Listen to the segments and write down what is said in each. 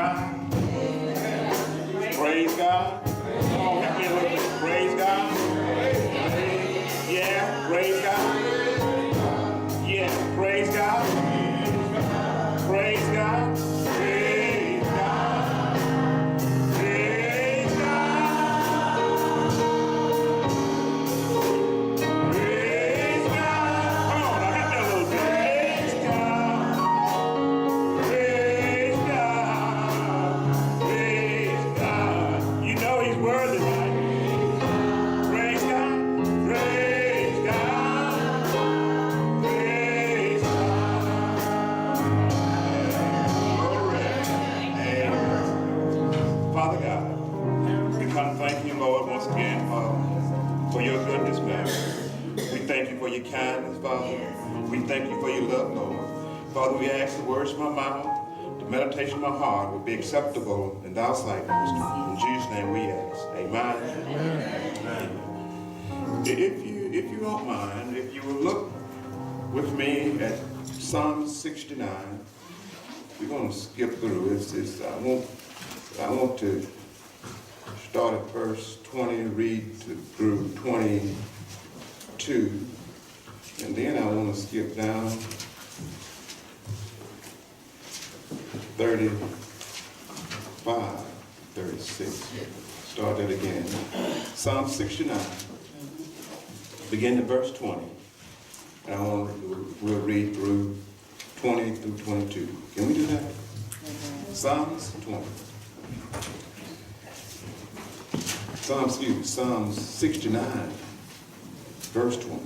God. Praise God. Come on, help me a little bit. Praise God. Yeah, praise God. Yeah, praise God. Praise God. Praise God. Praise God. Praise God. Come on, now help me a little bit. Praise God. Praise God. Praise God. You know he's worthy, right? Praise God. Praise God. Praise God. Glory. Amen. Father God, we come thank you, Lord, once again, for your goodness, man. We thank you for your kindness, Father. We thank you for your love, Lord. Father, we ask the words of my mouth, the meditation of my heart will be acceptable in thy sight. In Jesus' name we ask. Amen. Amen. If you don't mind, if you will look with me at Psalm 69, we're going to skip through. I want to start at verse 20, read through 22, and then I want to skip down 35, 36. Start that again. Psalm 69, begin at verse 20. And we'll read through 20 through 22. Can we do that? Psalms 20. Psalms 69, verse 20.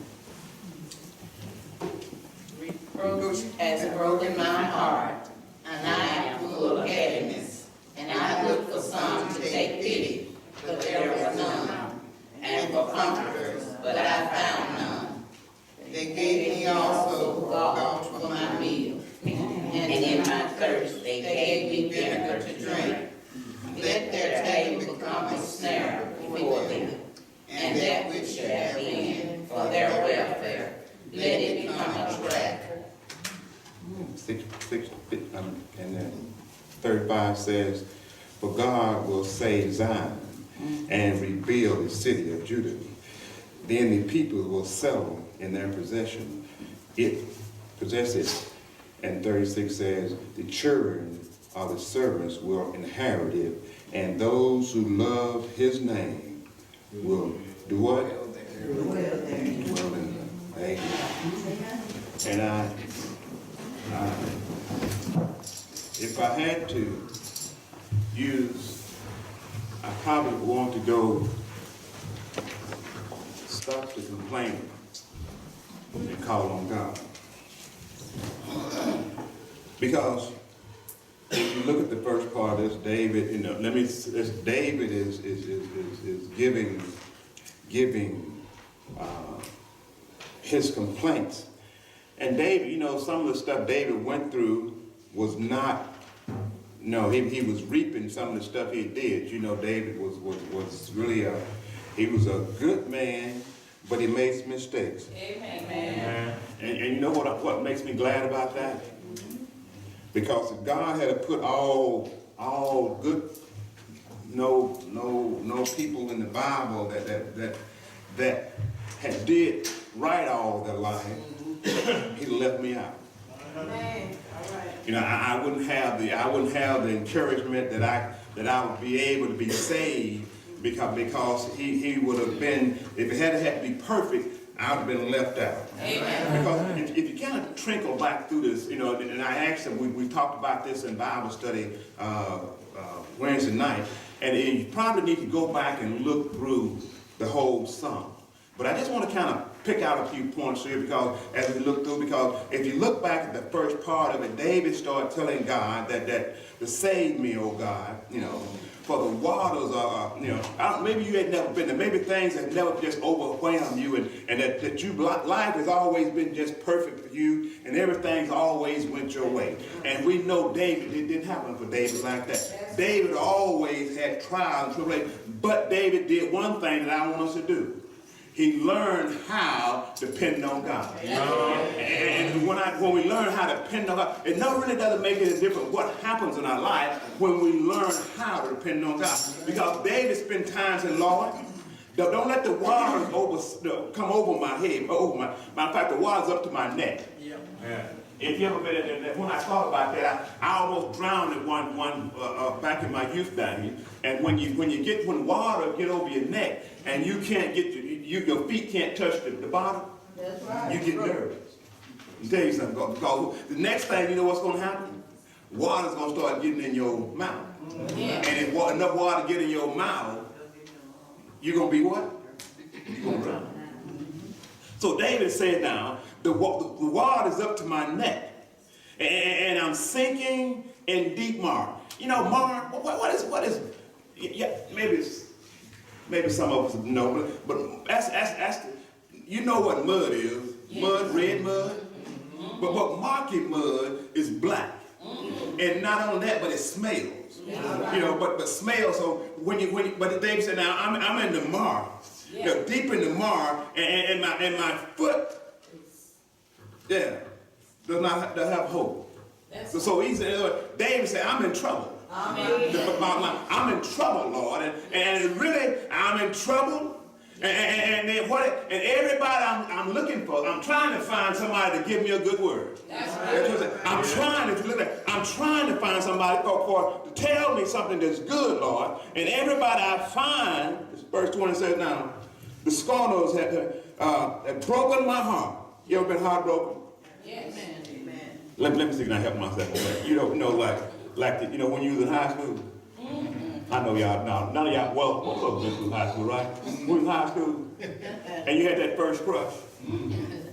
Reproach has broken my heart, and I am full of heaviness. And I looked for some to take pity, but there was none, and for comforters, but I found none. They gave me also gall for my meal, and in my thirst they gave me vinegar to drink. Let their table become a snare before them, and that which shall be for their welfare, let it become a trap. And then 35 says, for God will save Zion and rebuild the city of Judah. Then the people will settle in their possession. It possesses. And 36 says, the children of the servants will inherit it, and those who love his name will do what? Dwell in them. Amen. And if I had to use, I probably want to go stop the complaining and call on God. Because if you look at the first part of this, David, David is giving his complaints. And David, some of the stuff David went through was not, he was reaping some of the stuff he did. David was really he was a good man, but he made some mistakes. Amen. And you know what makes me glad about that? Because if God had put all good, no people in the Bible that had did right all their life, he'd left me out. Amen. All right. I wouldn't have the encouragement that I would be able to be saved because he would have been, if it had to be perfect, I would have been left out. Amen. Because if you kind of trickle back through this, and I actually, we talked about this in Bible study Wednesday night, and you probably need to go back and look through the whole psalm. But I just want to kind of pick out a few points here because as we look through, because if you look back at the first part of it, David started telling God that to save me, oh God, for the waters are, maybe you had never been there. Maybe things have never just overwhelmed you and that life has always been just perfect for you and everything's always went your way. And we know David, it didn't happen for David like that. David always had trials and tribulations, but David did one thing that I want us to do. he learned how to depend on God. And when we learn how to depend on God, it really doesn't make any difference what happens in our life when we learn how to depend on God. Because David spent times in Lord. Don't let the waters come over my head. Matter of fact, the water's up to my neck. Yeah. If you ever been in there, when I thought about that, I almost drowned at one back in my youth down here. And when water get over your neck and you can't get your feet can't touch the bottom, that's right. You get nervous. I'll tell you something, because the next thing you know what's going to happen? Water's going to start getting in your mouth. Yeah. And if enough water get in your mouth, you're going to be what? You're going to drown. So David said now, the water's up to my neck, and I'm sinking in deep mire. You know, mire, what is, yeah, maybe some of us know, but that's you know what mud is. Yeah. Mud, red mud. Mm-hmm. But murky mud is black. Mm-hmm. And not only that, but it smells. Yeah. You know, but smells. So but David said, now I'm in the mire. Yeah. You know, deep in the mire, and my foot, does not have hope. So he said, David said, I'm in trouble. Amen. I'm in trouble, Lord, and really I'm in trouble. And everybody I'm looking for, I'm trying to find somebody to give me a good word. That's right. I'm trying to find somebody to tell me something that's good, Lord. And everybody I find, verse 20 says now, the scorners have broken my heart. You ever been heartbroken? Yes. Amen. Let me see, can I help myself? You don't know, like you know, when you was in high school. Mm-hmm. I know y'all now. None of y'all, well, most of us went through high school, right? We was in high school, and you had that first crush.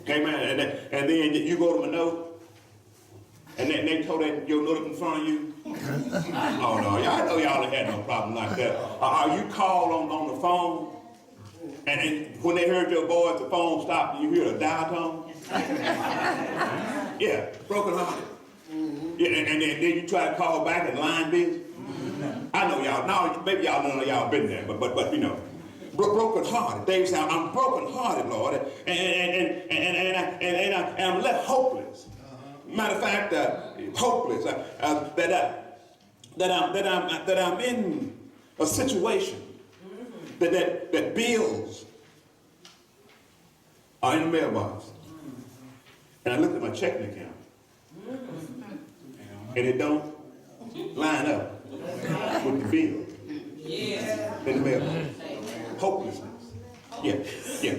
Amen. And then you go to a note, and they told your note up in front of you. Oh no, I know y'all ain't had no problem like that. Or you called on the phone, and when they heard your voice, the phone stopped, and you hear a dial tone. Yeah, broken hearted. Yeah, and then you try to call back and line busy. I know y'all, now maybe y'all know y'all been there, but you know, broken hearted. David said, I'm broken hearted, Lord, and I'm left hopeless. Matter of fact, hopeless. That I'm in a situation that bills are in the mailbox. And I looked at my checking account, and it don't line up with the bill in the mailbox. Hopelessness. Yeah.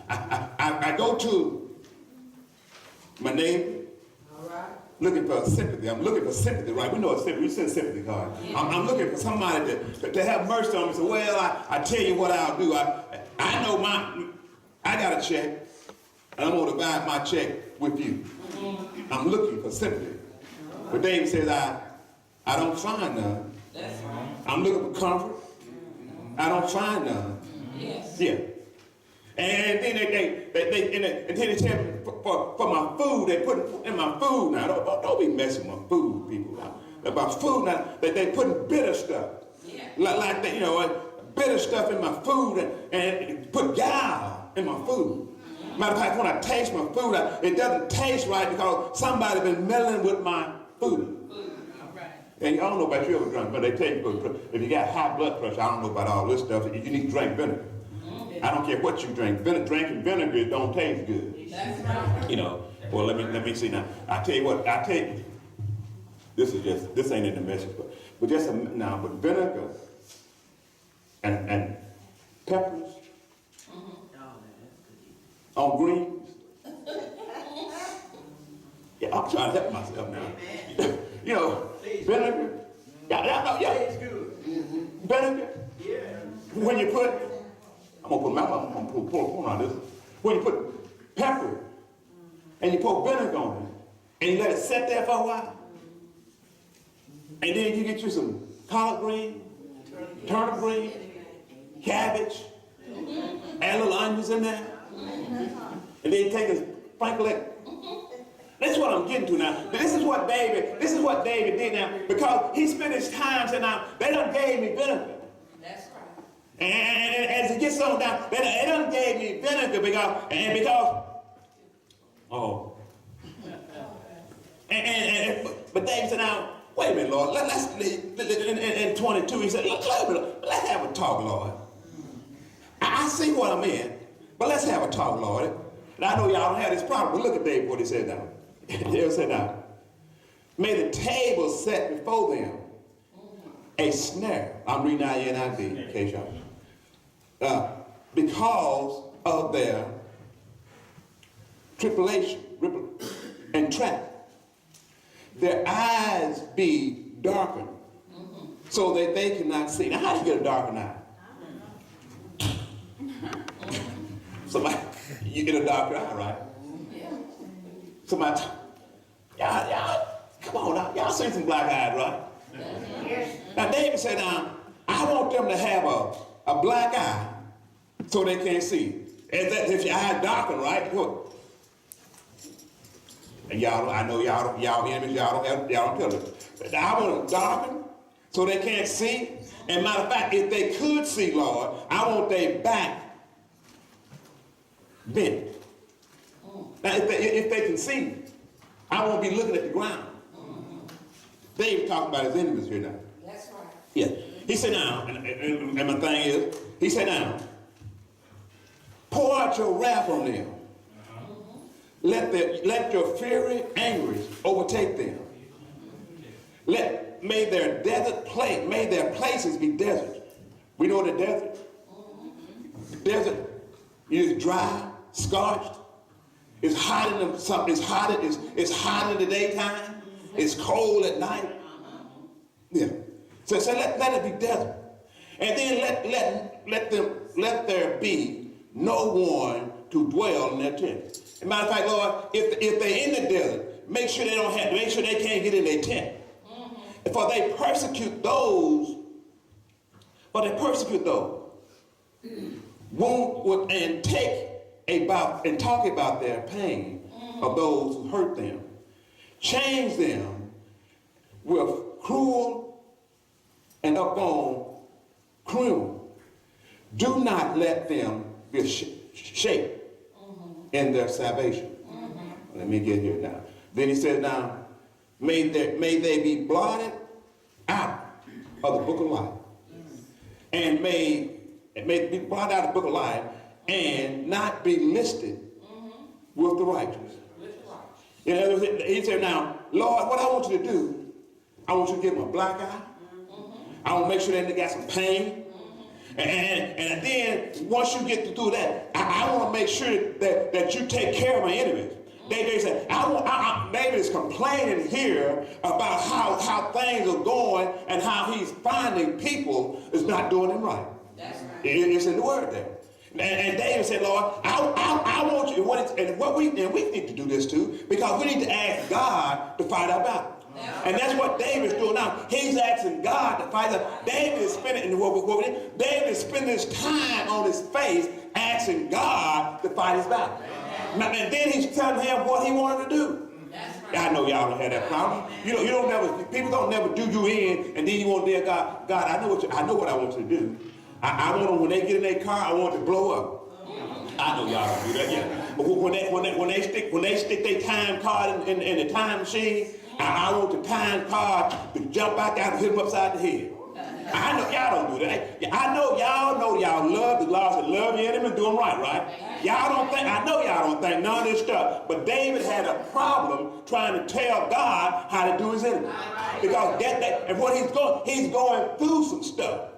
I go to my neighbor, looking for sympathy. I'm looking for sympathy, right? We know it's sympathy. We send sympathy card. I'm looking for somebody to have mercy on me. So, well, I tell you what I'll do. I know I got a check, and I'm going to divide my check with you. I'm looking for sympathy. But David says, I don't find none. I'm looking for comfort. I don't find none. Yes. Yeah. And then they tell me for my food, they put in my food now. Don't be messing with my food, people. About food now, they put bitter stuff. Yeah. Like that, you know, bitter stuff in my food and put gall in my food. Matter of fact, when I taste my food, it doesn't taste right because somebody been meddling with my food. Right. And I don't know about you ever drunk, but they tell you if you got high blood pressure, I don't know about all this stuff, you need to drink vinegar. I don't care what you drink. Drinking vinegar don't taste good. That's right. You know. Well, let me see now. I tell you what. This ain't in the message, but just now. But vinegar and peppers on greens. Yeah, I'm trying to help myself now. You know, vinegar. Yeah. Vinegar. Yeah. When you put. I'm gonna pull on this. When you put pepper and you pour vinegar on it and you let it sit there for a while, and then you get you some collard green, turnip green, cabbage, add little onions in there, and then you take a sprinkle it. That's what I'm getting to now. This is what David did now, because he spent his time saying, now they done gave me vinegar. That's right. And as it gets on down, it done gave me vinegar because, oh. But David said, now, wait a minute, Lord, let's in 22, he said, let's have a talk, Lord. I see what I'm in, but let's have a talk, Lord. And I know y'all don't have this problem, but look at David, what he said now. David said now, may the table set before them a snare. I'm reading out NIV, in case y'all. Because of their tribulation and trap. Their eyes be darkened so that they cannot see. Now, how do you get a darkened eye? Somebody, you get a darker eye, right? Somebody, y'all, come on now. Y'all seen some black eyes, right? Now, David said, now, I want them to have a black eye so they can't see. If your eye darkened, right? Look. And y'all, I know y'all enemies, y'all don't tell it. But I want them darkened so they can't see. And matter of fact, if they could see, Lord, I want their back bent. Now, if they can see, I won't be looking at the ground. David talking about his enemies here now. That's right. Yeah. He said now, and my thing is, he said now, pour out your wrath on them. Let your fury anguish overtake them. May their places be desert. We know the desert. Desert is dry, scorched. It's hot in the daytime. It's cold at night. Yeah. So let it be desert. And then let there be no one to dwell in their tent. As a matter of fact, Lord, if they're in the desert, make sure they can't get in their tent. For they persecute those, won't and talk about their pain of those who hurt them. Change them with cruel and upon cruel. Do not let them be shaken in their salvation. Let me get here now. Then he says now, may they be blotted out of the book of life. And may be blotted out of the book of life and not be listed with the righteous. You know, he said now, Lord, what I want you to do, I want you to give them a black eye. I want to make sure that they got some pain. And then once you get through that, I want to make sure that you take care of my enemies. David said, David is complaining here about how things are going and how he's finding people is not doing them right. That's right. It's in the word there. And David said, Lord, I want you, and we need to do this too, because we need to ask God to fight our battle. And that's what David's doing now. He's asking God to fight us. David is spending his time on his face asking God to fight his battle. Now, and then he's telling him what he wanted to do. I know y'all don't have that problem. People don't never do you in, and then you want to tell God, I know what I want you to do. I want them, when they get in their car, I want it to blow up. I know y'all don't do that, yeah. But when they stick their time card in the time machine, I want the time card to jump back out and hit them upside the head. I know y'all don't do that. I know y'all love the laws and love your enemy and do them right? I know y'all don't think none of this stuff. But David had a problem trying to tell God how to do his enemy. Because and what he's going through some stuff.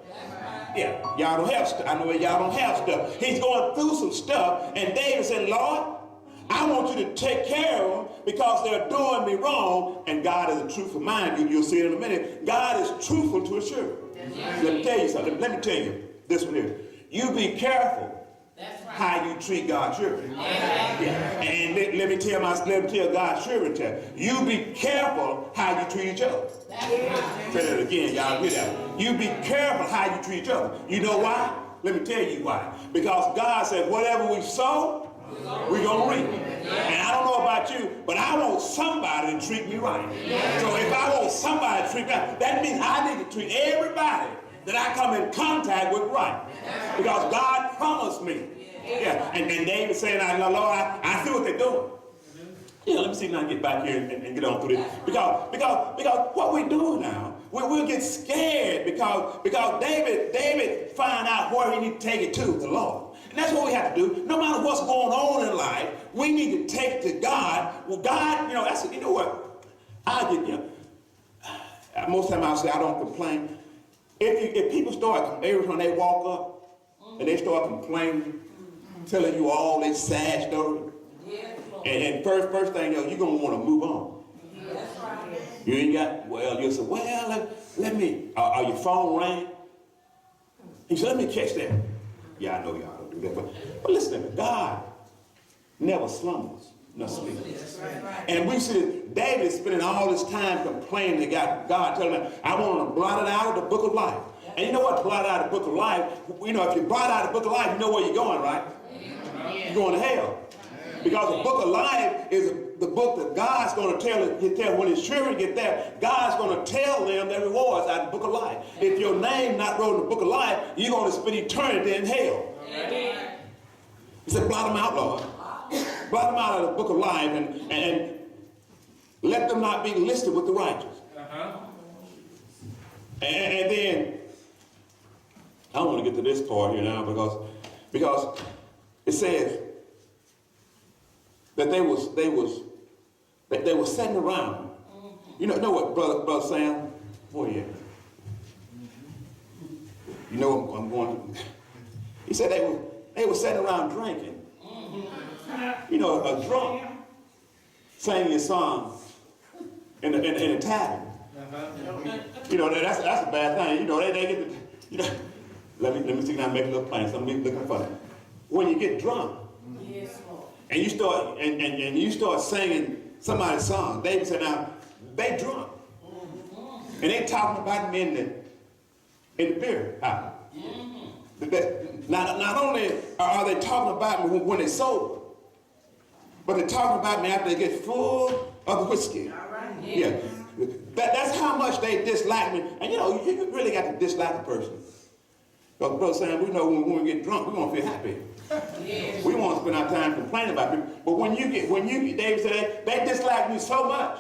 Yeah, y'all don't have stuff. I know y'all don't have stuff. He's going through some stuff, and David said, Lord, I want you to take care of them because they're doing me wrong, and God is a truthful mind. You'll see it in a minute. God is truthful to his children. Let me tell you something. Let me tell you this one here. You be careful how you treat God's children. Yeah. And let me tell God's children, you be careful how you treat each other. Say that again, y'all hear that. You be careful how you treat each other. You know why? Let me tell you why. Because God said, whatever we sow, we're going to reap. And I don't know about you, but I want somebody to treat me right. So if I want somebody to treat me right, that means I need to treat everybody that I come in contact with right. Because God promised me. Yeah. And David saying, Lord, I see what they're doing. Yeah, let me see if I can get back here and get on through this. Because what we're doing now, we'll get scared because David find out where he need to take it to, the Lord. And that's what we have to do. No matter what's going on in life, we need to take it to God. Well, God, you know what? Most of the time I'll say I don't complain. If people start, every time they walk up and they start complaining, telling you all this sad story, and first thing you're going to want to move on. You ain't got, you'll say, let me, are your phone ring? He said, let me catch that. Yeah, I know y'all don't do that, but listen to me, God never slumbers, nor sleeps. And we see David is spending all this time complaining to God telling him, I want to blot it out of the book of life. And you know what, blot out of the book of life, if you blot out the book of life, you know where you're going, right? You're going to hell. Because the book of life is the book that God's going to tell when his children get there, God's going to tell them their rewards out of the book of life. If your name not wrote in the book of life, you're going to spend eternity in hell. He said, blot them out, Lord. Blot them out of the book of life and let them not be listed with the righteous. And then, I want to get to this part here now because it says that they was sitting around. You know what, brother Sam? Where you at? You know I'm going to. He said they were sitting around drinking. A drunk singing a song in a tavern. That's a bad thing. They get let me see, now make a little plan. Somebody looking funny. When you get drunk, and you start singing somebody's song, David said, now they drunk, and they talking about me in the beer house. Not only are they talking about me when they're sober, but they're talking about me after they get full of the whiskey. Yeah. That's how much they dislike me. And you really got to dislike a person. Because Brother Sam, we know when we get drunk, we want to feel happy. We want to spend our time complaining about people. But when you get, David said, they dislike me so much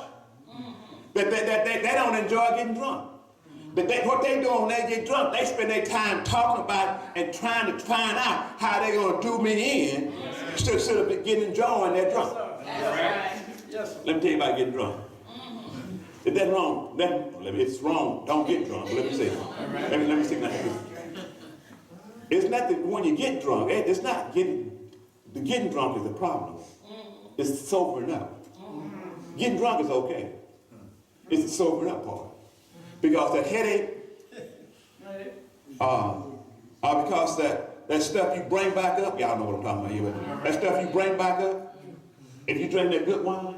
that they don't enjoy getting drunk. What they do when they get drunk, they spend their time talking about and trying to find out how they're going to do me in instead of getting enjoying their drunk. Let me tell you about getting drunk. If that's wrong, it's wrong. Don't get drunk. Let me see. Let me see now. It's not that when you get drunk, it's not getting drunk is the problem. It's sobering up. Getting drunk is okay. It's the sobering up part. Because that headache, because that stuff you bring back up, y'all know what I'm talking about here, that stuff you bring back up, if you drink that good wine,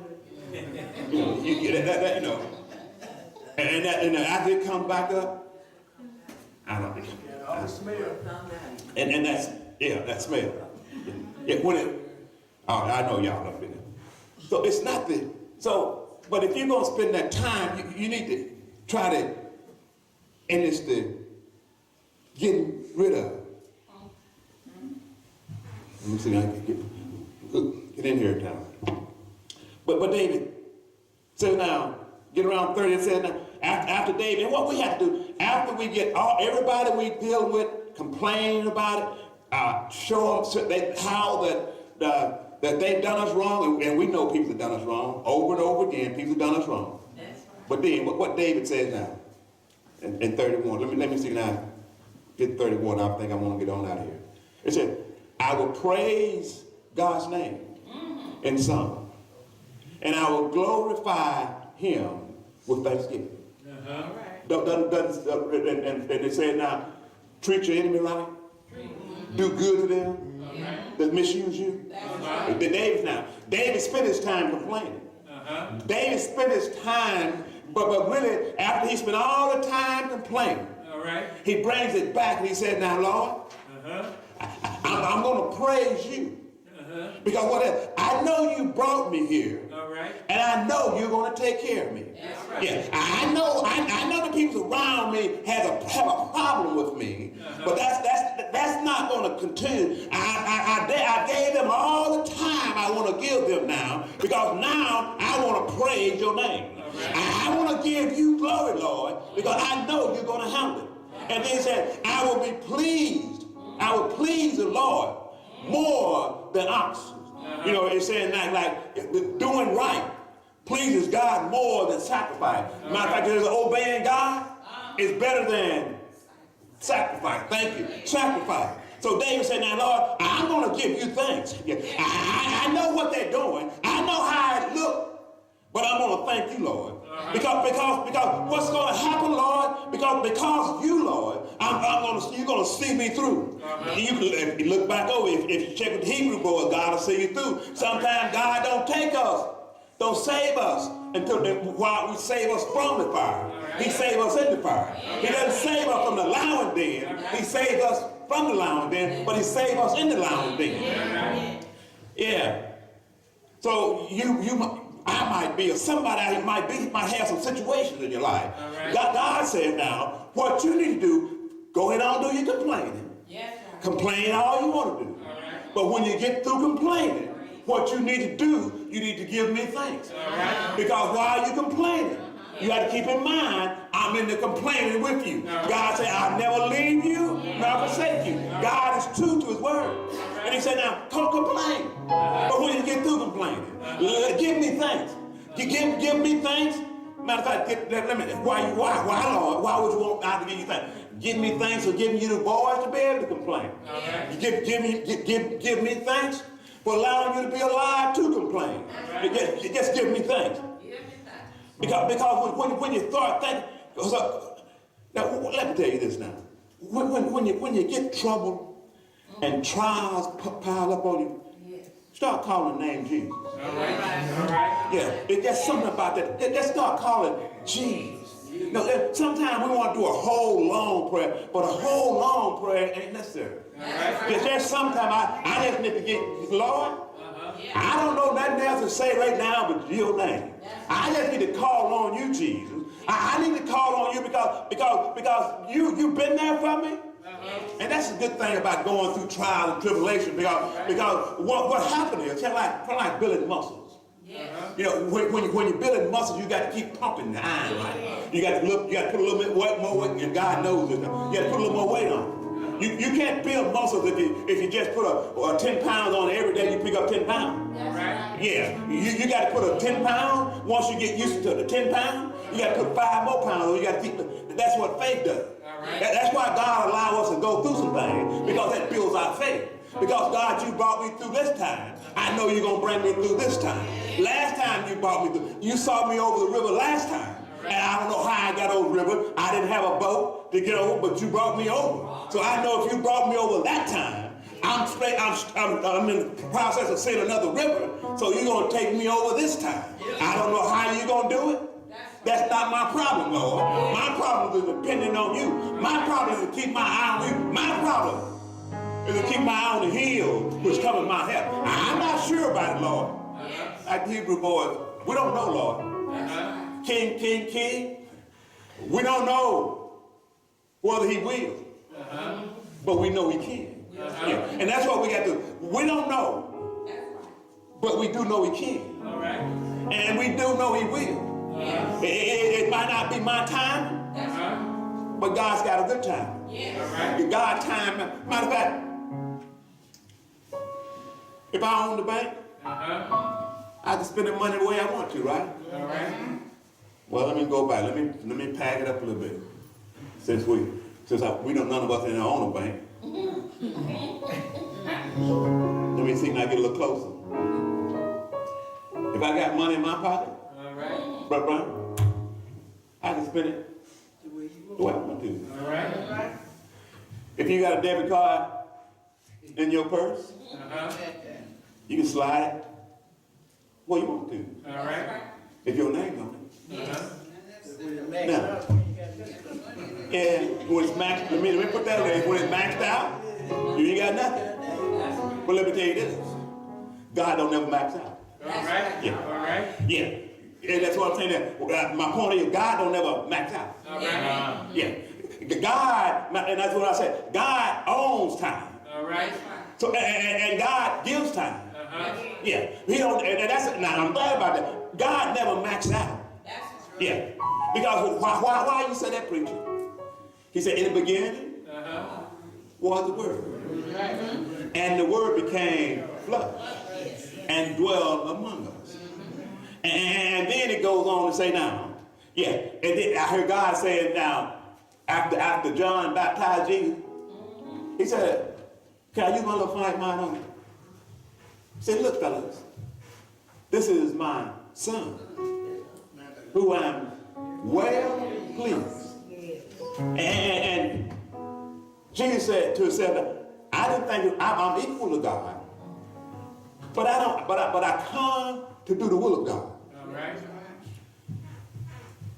you get that and after it comes back up, I don't know. And that smell. Yeah, I know y'all know it. So it's not but if you're going to spend that time, you need to try to, and it's the getting rid of. Let me see if I can get in here now. But David says now, get around 30, it says now, after David, and what we have to do, after we get everybody we deal with complaining about it, show them how that they've done us wrong, and we know people have done us wrong, over and over again, people have done us wrong. But then, what David says now, in 31, let me see now, get 31, I think I want to get on out of here. It said, I will praise God's name in song, and I will glorify him with thanksgiving. And they say now, treat your enemy right, do good to them that misuse you. David spent his time complaining. David spent his time, but really, after he spent all the time complaining, he brings it back and he said, now, Lord, I'm going to praise you. Because I know you brought me here, and I know you're going to take care of me. Yeah, I know the people around me have a problem with to continue. I gave them all the time I want to give them now, because now I want to praise your name. I want to give you glory, Lord, because I know you're going to handle it. And then he said, I will be pleased. I will please the Lord more than oxen. You know, it's saying like doing right pleases God more than sacrifice. Matter of fact, there's obeying God is better than sacrifice. Thank you. Sacrifice. So David said, now, Lord, I'm going to give you thanks. I know what they're doing. I know how it looks. But I'm going to thank you, Lord. Because what's going to happen, Lord, because you, Lord, you're going to see me through. If you look back over, if you check with the Hebrew boys, God will see you through. Sometimes God don't save us while we save us from the fire. He saves us in the fire. He doesn't save us from the lion den. He saves us from the lion den, but he saves us in the lion den. Yeah. So I might be, or somebody might have some situations in your life. God said now, what you need to do, go ahead and do your complaining. Complain all you want to do. But when you get through complaining, what you need to do, you need to give me thanks. Because while you're complaining, you got to keep in mind, I'm in the complaining with you. God said, I'll never leave you, nor forsake you. God is true to his word. And he said, now, don't complain. But when you get through complaining, give me thanks. Give me thanks. Matter of fact, why, Lord? Why would you want God to give you thanks? Give me thanks for giving you the voice to be able to complain. Give me thanks for allowing you to be alive to complain. Just give me thanks. Because when you start thinking, now let me tell you this now. When you get trouble and trials pile up on you, start calling the name Jesus. Yeah, there's something about that. Just start calling Jesus. Now, sometimes we want to do a whole long prayer, but a whole long prayer ain't necessary. There's sometimes I just need to get, Lord, I don't know nothing else to say right now but your name. I just need to call on you, Jesus. I need to call on you because you've been there for me. And that's a good thing about going through trials and tribulation, because what happened is, it's like building muscles. You know, when you're building muscles, you got to keep pumping the iron, right? You got to put a little bit more weight, and God knows it. You got to put a little more weight on. You can't build muscles if you just put 10 pounds on it every day. You pick up 10 pounds. Yeah, you got to put a 10 pounds. Once you get used to the 10 pounds, you got to put 5 more pounds on. You got to keep. That's what faith does. That's why God allows us to go through some things, because that builds our faith. Because God, you brought me through this time. I know you're going to bring me through this time. Last time you brought me through, you saw me over the river last time. And I don't know how I got over the river. I didn't have a boat to get over, but you brought me over. So I know if you brought me over that time, I'm in the process of seeing another river, so you're going to take me over this time. I don't know how you're going to do it. That's not my problem, Lord. My problem is depending on you. My problem is to keep my eye on you. My problem is to keep my eye on the hill, which covers my help. I'm not sure about it, Lord. Like the Hebrew boys, we don't know, Lord. King. We don't know whether he will, but we know he can. And that's what we got to do. We don't know, but we do know he can. And we do know he will. It might not be my time, but God's got a good time. God's time, matter of fact, if I own the bank, I can spend the money the way I want to, right? Well, let me go back. Let me pack it up a little bit. Since we don't, none of us in own a bank. Let me see if I get a little closer. If I got money in my pocket, Brother Brian, I can spend it the way I want to. If you got a debit card in your purse, you can slide it where you want to. If your name's on it. Now, and when it's maxed, let me put that away. When it's maxed out, you ain't got nothing. But let me tell you this: God don't never max out. Yeah. And that's what I'm saying. That my point is, God don't never max out. Yeah. God, and that's what I said. God owns time. right. So, and God gives time. Yeah. He don't, and that's, now I'm glad about that. God never maxed out. Yeah. Because why you say that, preacher? He said, in the beginning was the Word. And the Word became flesh and dwelled among us. And then it goes on to say now, yeah, and then I heard God saying now, after John baptized Jesus, he said, can I use my little fine mind on it? He said, look, fellas, this is my son, who I'm well pleased. And Jesus said to himself, I didn't think I'm equal to God, but I come to do the will of God. All right.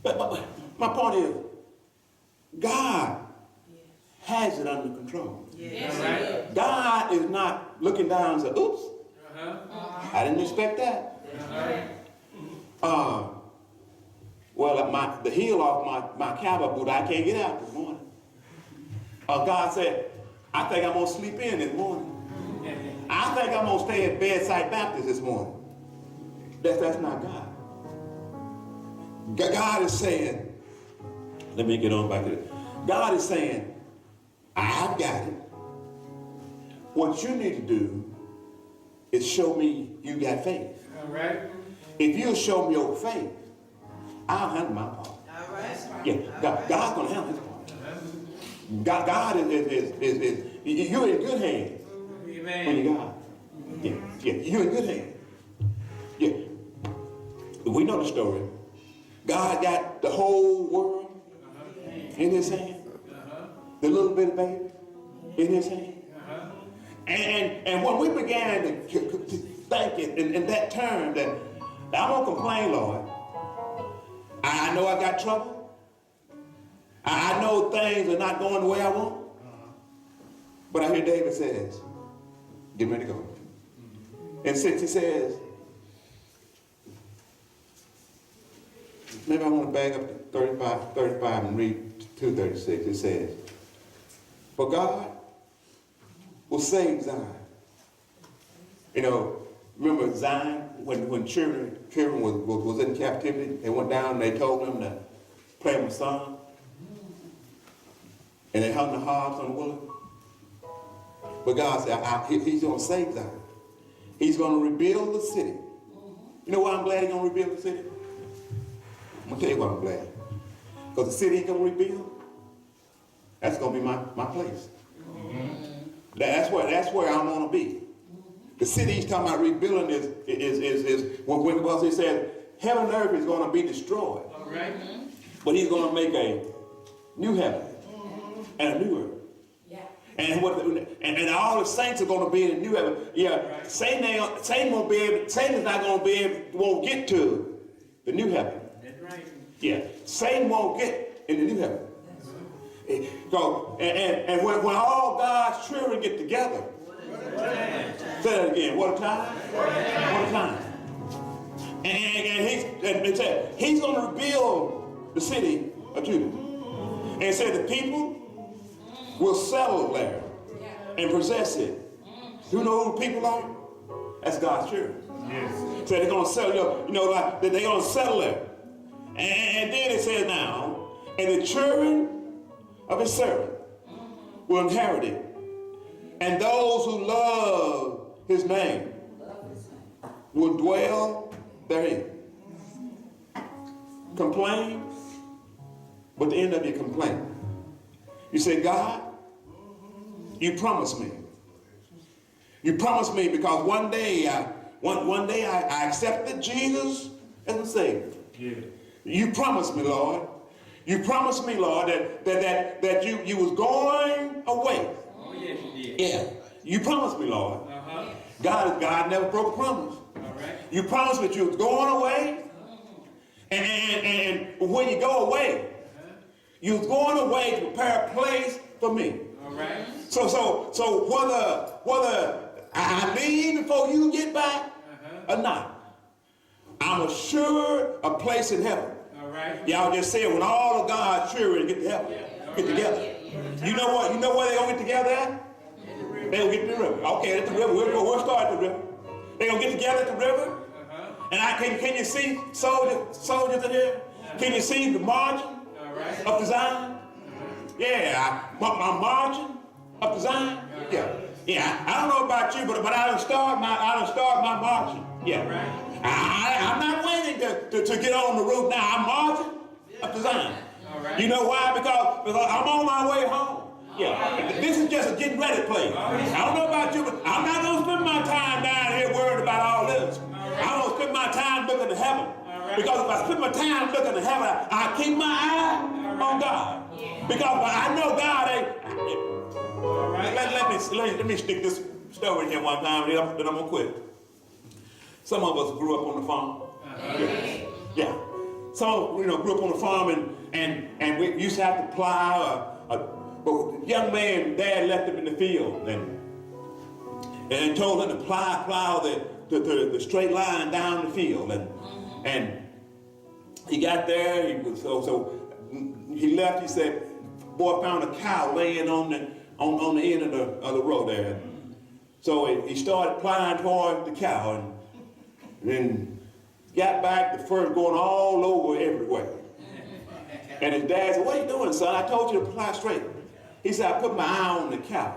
But my point is, God has it under control. Yes. Right. God is not looking down and saying, oops, I didn't expect that. Well, the heel off my cowboy boot, I can't get out this morning. God said, I think I'm going to sleep in this morning. I think I'm going to stay at Bedside Baptist this morning. That's not God. God is saying, let me get on back to this. God is saying, I've got it. What you need to do is show me you got faith. All right. If you show me your faith, I'll handle my part. All right. Yeah, God's going to handle his part. God is you're in good hands. Amen. When you God. Yeah, you're in good hands. Yeah. We know the story. God got the whole world in his hand. The little bitty baby in his hand. And when we began to think it in that term that I won't complain, Lord. I know I got trouble. I know things are not going the way I want. But I hear David says, get ready to go. And since he says, maybe I want to back up to 35 and read 236. It says, for God will save Zion. You know, remember Zion, when children was in captivity, they went down and they told them to play them a song. And they hung the harps on the willow. But God said, he's going to save Zion. He's going to rebuild the city. You know why I'm glad he's going to rebuild the city? I'm going to tell you why I'm glad. Because the city he's going to rebuild, that's going to be my place. That's where I'm going to be. The city he's talking about rebuilding is when he said, heaven and earth is going to be destroyed. All right. But he's going to make a new heaven and a new earth. Yeah. And all the saints are going to be in the new heaven. Yeah. Right. Satan won't get to the new heaven. That's right. Yeah. Satan won't get in the new heaven. So, and when all God's children get together, say that again. What a time! What a time! And he said he's going to rebuild the city of Judah. And he said the people will settle there and possess it. You know who the people are? That's God's children. Yes. So they're going to settle. Like they're going to settle there. And then it says now, and the children of his servant will inherit it. And those who love his name will dwell therein. Complain, but the end of your complaint. You say, God, you promised me. You promised me because one day I accepted Jesus as a Savior. Yeah. You promised me, Lord. You promised me, Lord, that you was going away. Oh, yes, you did. Yeah. You promised me, Lord. God never broke a promise. All right. You promised that you was going away. And when you go away, you was going away to prepare a place for me. All right. So whether I leave before you get back or not, I'm assured a place in heaven. All right. Y'all just said when all of God's children get to heaven, get together. You know what? You know where they're gonna get together at? They gonna get to the river. Okay, at the river. We'll start at the river. They gonna get together at the river. And can you see soldiers in there? Can you see the margin of the Zion? Yeah, my margin of the Zion. Yeah. I don't know about you, but I done start my marching. Yeah. I'm not waiting to get on the road now. I'm marching up to Zion. You know why? Because I'm on my way home. Yeah. This is just a getting ready place. I don't know about you, but I'm not gonna spend my time down here worried about all this. I'm gonna spend my time looking to heaven. Because if I spend my time looking to heaven, I keep my eye on God. Because I know God ain't. Let me stick this story in here one time, then I'm gonna quit. Some of us grew up on the farm. Yeah. Some grew up on the farm and we used to have to plow. But young man, Dad left him in the field and told him to plow the straight line down the field. And he got there. He was so he left. He said, "Boy, found a cow laying on the end of the road there." So he started plowing toward the cow and then got back, the fur going all over everywhere. And his dad said, "What are you doing, son? I told you to plow straight." He said, "I put my eye on the cow."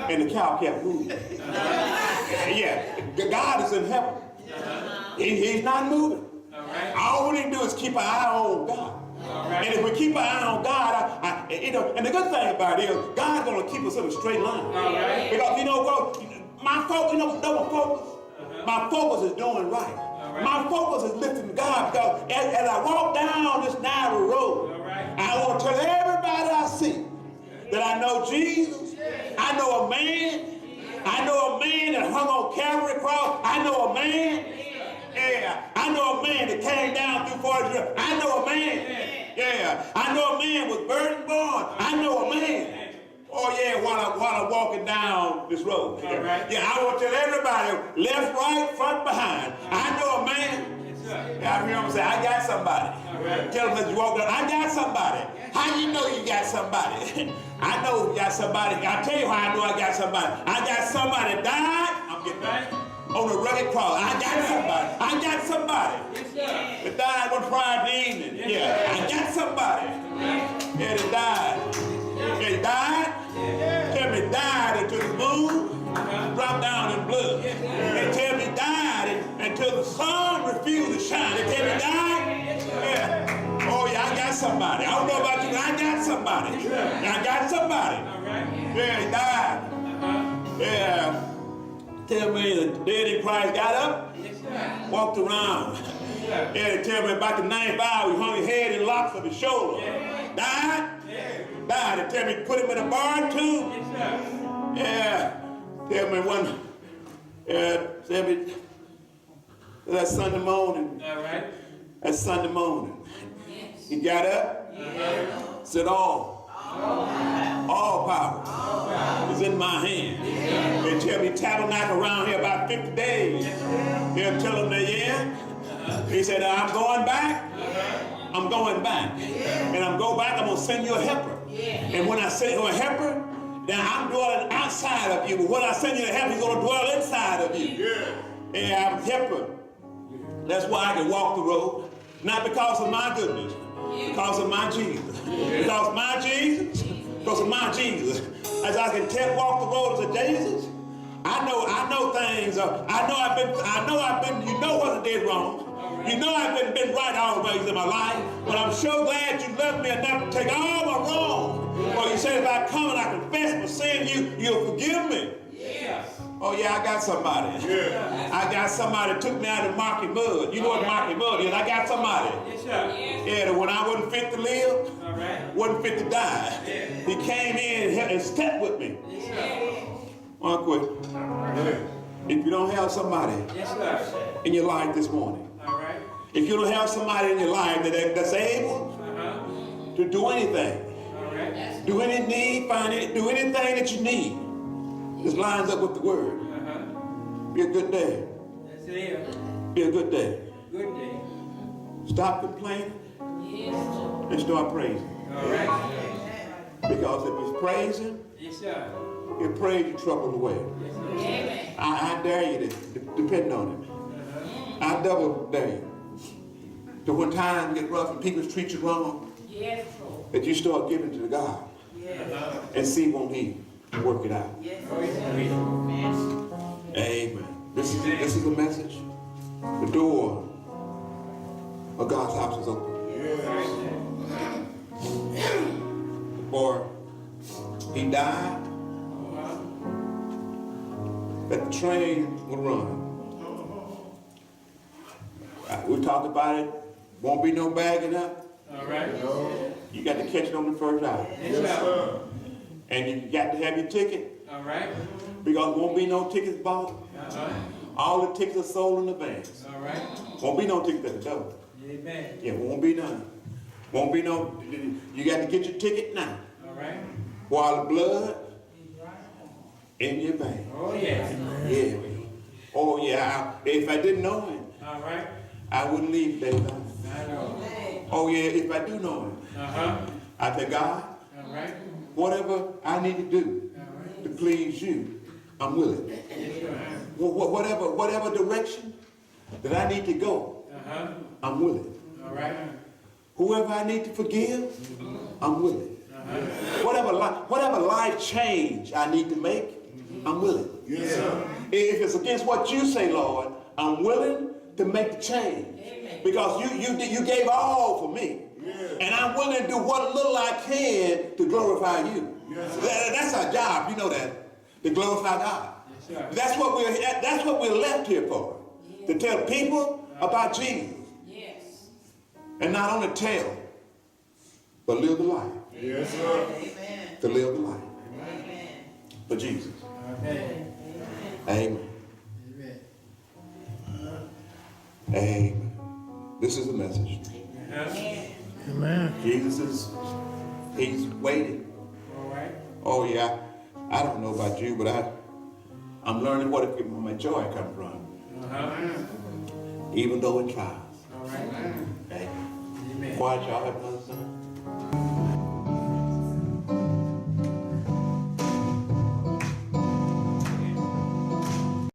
And the cow kept moving. Yeah, God is in heaven. He's not moving. All we need to do is keep our eye on God. And if we keep our eye on God, and the good thing about it is, God's going to keep us in a straight line. Because, my focus, my focus is doing right. My focus is lifting God, because as I walk down this narrow road, I want to tell everybody I see that I know Jesus. I know a man. I know a man that hung on Calvary cross. I know a man. Yeah, I know a man that came down through 40 years. I know a man. Yeah, I know a man was virgin born. I know a man. Oh yeah, while I'm walking down this road. Yeah, I want to tell everybody, left, right, front, behind. I know a man. Yeah, I remember saying, I got somebody. Tell them as you walk down, I got somebody. How you know you got somebody? I know you got somebody. I'll tell you how I know I got somebody. I got somebody that died. I'm getting back. On a rugged cross. I got somebody that died one Friday evening. Yeah, I got somebody. Yeah, that died. Yeah, he died. Tell me died until the moon dropped down in blood. They tell me died until the sun refused to shine. They tell me died. Yeah. Oh yeah, I got somebody. I don't know about you, but I got somebody. I got somebody. Yeah, he died. Yeah. Tell me the dead in Christ got up, walked around. Yeah, they tell me about the 9th hour, he hung his head in locks of his shoulder. Died. They tell me put him in a barn too. Yeah. Tell me one. Yeah. Tell me that Sunday morning. That Sunday morning. He got up. Said all power is in my hand. They tell me tabernacle around here about 50 days. They'll tell them that, He said, I'm going back. I'm going back. And I'm going back, I'm going to send you a helper. And when I send you a helper, then I'm dwelling outside of you. But when I send you a helper, he's going to dwell inside of you. And I'm a helper. That's why I can walk the road. Not because of my goodness. Because of my Jesus. Because of my Jesus. Because of my Jesus. As I can walk the road of Jesus, I know things. I know I've been, you know what I did wrong. You know I've been right always in my life. But I'm so glad you loved me enough to take all my wrong. Well, you said if I come and I confess my sin, you'll forgive me. Oh yeah, I got somebody. I got somebody that took me out of Marky Mud. You know what Marky Mud is? I got somebody. Yeah, that when I wasn't fit to live, wasn't fit to die, he came in and stepped with me. One quick. If you don't have somebody in your life this morning, if you don't have somebody in your life that's able to do anything, do any need, find it, do anything that you need, this lines up with the word. Be a good day. That's it. Be a good day. Good day. Stop complaining and start praising. Because if it's praising, Yes, sir. it praise you trouble away. Yes, sir. Amen. I dare you to depend on it. Uh-huh. I double dare you. So when times get rough and people treat you wrong, Yes, Lord. that you start giving to God Uh-huh. and see won't He work it out. Yes. Oh, yes, sir. Amen. This is the message. The door of God's house is open. The boy, he died Uh-huh. that the train would run. We talked about it. Won't be no bagging up. All right. You got to catch it on the first hour. Yes, sir. And you got to have your ticket All right. because won't be no tickets bought. Uh-huh. All the tickets are sold in advance. All right. Won't be no tickets at the door. Amen. Yeah, won't be none. Won't be no, you got to get your ticket now. All right. While the blood in your vein. Oh, yes. Yeah. Oh yeah, if I didn't know him, All right. I wouldn't leave David. I know. Oh yeah, if I do know him, Uh-huh. I say, God, All right. whatever I need to do All right. to please you, I'm willing. Yes, sir. Whatever direction that I need to go, Uh-huh. I'm willing. All right. Whoever I need to forgive, I'm willing. Uh-huh. Whatever life change I need to make, I'm willing. Yes, sir. If it's against what you say, Lord, I'm willing to make the change. Because you gave all for me. And I'm willing to do what little I can to glorify you. That's our job, you know that. To glorify God. Yes, sir. That's what we're left here for. To tell people about Jesus. Yes. And not only tell, but live the life. Yes, sir. Amen. To live the life Amen. for Jesus. Amen. Amen. Amen. Amen. This is the message. Uh-huh. Jesus he's waiting. All right. Oh yeah, I don't know about you, but I'm learning where my joy comes from, Uh-huh. even though in trials. All right. Amen. Amen. Quiet, y'all have another song.